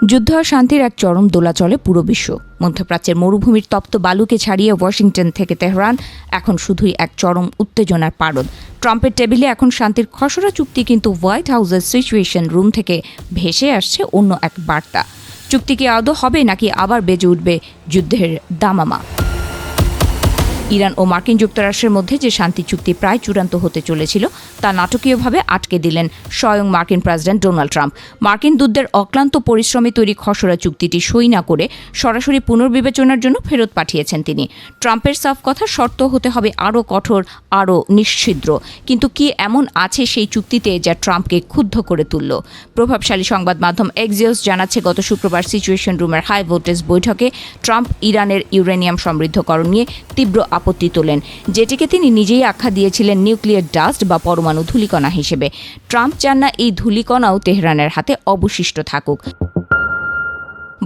যুদ্ধ আর শান্তির এক চরম দোলাচলে পুরো বিশ্ব। মধ্যপ্রাচ্যের মরুভূমির তপ্ত বালুকে ছাড়িয়ে ওয়াশিংটন থেকে তেহরান এখন শুধুই এক চরম উত্তেজনার পারদ। ট্রাম্পের টেবিলে এখন শান্তির খসড়া চুক্তি, কিন্তু হোয়াইট হাউসের সিচুয়েশন রুম থেকে ভেসে আসছে অন্য এক বার্তা। চুক্তি কি আদৌ হবে, নাকি আবার বেজে উঠবে যুদ্ধের দামামা? ইরান ও মার্কিন যুক্তরাষ্ট্রের মধ্যে যে শান্তি চুক্তি প্রায় চূড়ান্ত হতে চলেছিল, তা নাটকীয়ভাবে আটকে দিলেন স্বয়ং মার্কিন প্রেসিডেন্ট ডোনাল্ড ট্রাম্প। মার্কিন দূতদের অক্লান্ত পরিশ্রমে তৈরি খসড়া চুক্তিটি সই না করে সরাসরি পুনর্বিবেচনার জন্য ফেরত পাঠিয়েছেন তিনি। ট্রাম্পের সাফ কথা, শর্ত হতে হবে আরও কঠোর, আরও নিশ্ছিদ্র। কিন্তু কি এমন আছে সেই চুক্তিতে যা ট্রাম্পকে ক্ষুব্ধ করে তুলল? প্রভাবশালী সংবাদ মাধ্যম এক্সিওস জানাচ্ছে, গত শুক্রবার সিচুয়েশন রুমের হাই ভোল্টেজ বৈঠকে ট্রাম্প ইরানের ইউরেনিয়াম সমৃদ্ধকরণ নিয়ে তীব্র আপত্তি তোলেন, যেটিকে তিনি নিজেই আখ্যা দিয়েছিলেন নিউক্লিয়ার ডাস্ট বা পরমাণু ধূলিকণা হিসেবে। ট্রাম্প চান না এই ধূলিকণাও তেহরানের হাতে অবশিষ্ট থাকুক।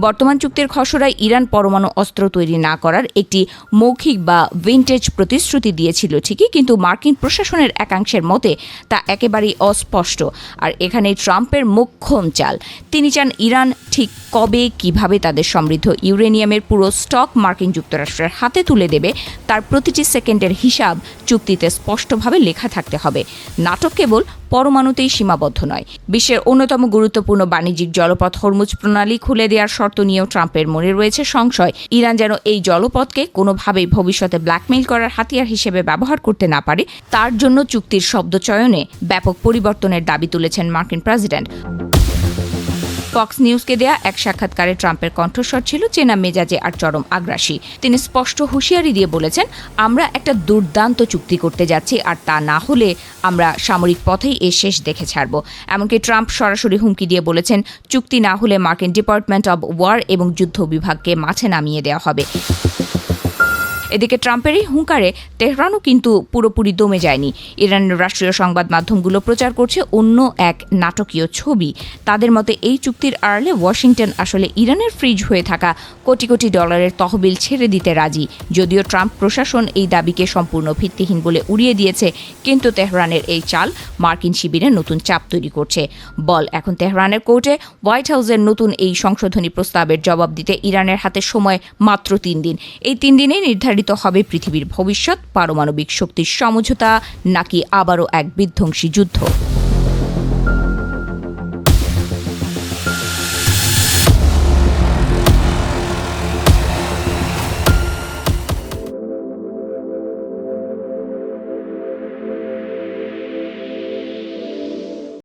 বর্তমান চুক্তির খসড়ায় ইরান পরমাণু অস্ত্র তৈরি না করার একটি মৌখিক বা ভিন্টেজ প্রতিশ্রুতি দিয়েছিল ঠিকই, কিন্তু মার্কিন প্রশাসনের একাংশের মতে তা একেবারেই অস্পষ্ট। আর এখানেই ট্রাম্পের মোক্ষম চাল। তিনি চান ইরান ঠিক কবে, কিভাবে তাদের সমৃদ্ধ ইউরেনিয়ামের পুরো স্টক মার্কিন যুক্তরাষ্ট্রের হাতে তুলে দেবে, তার প্রতিটি সেকেন্ডের হিসাব চুক্তিতে স্পষ্টভাবে লেখা থাকতে হবে। নাটক কেবল পরমাণুতেই সীমাবদ্ধ নয়। বিশ্বের অন্যতম গুরুত্বপূর্ণ বাণিজ্যিক জলপথ হরমুজ প্রণালী খুলে দেওয়ার শর্ত নিয়েও ট্রাম্পের মনে রয়েছে সংশয়। ইরান যেন এই জলপথকে কোনোভাবেই ভবিষ্যতে ব্ল্যাকমেইল করার হাতিয়ার হিসেবে ব্যবহার করতে না পারে, তার জন্য চুক্তির শব্দচয়নে ব্যাপক পরিবর্তনের দাবি তুলেছেন মার্কিন প্রেসিডেন্ট। ফক্স নিউজকে দেয়া এক সাক্ষাৎকারে ট্রাম্পের কণ্ঠস্বর ছিল চেনা মেজাজে আর চরম আগ্রাসী। তিনি স্পষ্ট হুঁশিয়ারি দিয়ে বলেছেন, আমরা একটা দুর্দান্ত চুক্তি করতে যাচ্ছি, আর তা না হলে আমরা সামরিক পথেই এর শেষ দেখে ছাড়ব। এমনকি ট্রাম্প সরাসরি হুমকি দিয়ে বলেছেন, চুক্তি না হলে মার্কিন ডিপার্টমেন্ট অব ওয়ার এবং যুদ্ধ বিভাগকে মাঠে নামিয়ে দেওয়া হবে। এদিকে ট্রাম্পের এই হুঙ্কারে তেহরানও কিন্তু পুরোপুরি দমে যায়নি। ইরানের রাষ্ট্রীয় সংবাদ মাধ্যমগুলো প্রচার করছে অন্য এক নাটকীয় ছবি। তাদের মতে এই চুক্তির আড়ালে ওয়াশিংটন আসলে ইরানের ফ্রিজ হয়ে থাকা কোটি কোটি ডলারের তহবিল ছেড়ে দিতে রাজি। যদিও ট্রাম্প প্রশাসন এই দাবিকে সম্পূর্ণ ভিত্তিহীন বলে উড়িয়ে দিয়েছে, কিন্তু তেহরানের এই চাল মার্কিন শিবিরে নতুন চাপ তৈরি করছে। বল এখন তেহরানের কোর্টে। হোয়াইট হাউসের নতুন এই সংশোধনী প্রস্তাবের জবাব দিতে ইরানের হাতে সময় মাত্র 3 দিন। এই 3 দিনে নির্ধারিত হবে পৃথিবীর ভবিষ্যৎ, পারমাণবিক শক্তির সমঝোতা, নাকি আবারও এক বিধ্বংসী যুদ্ধ।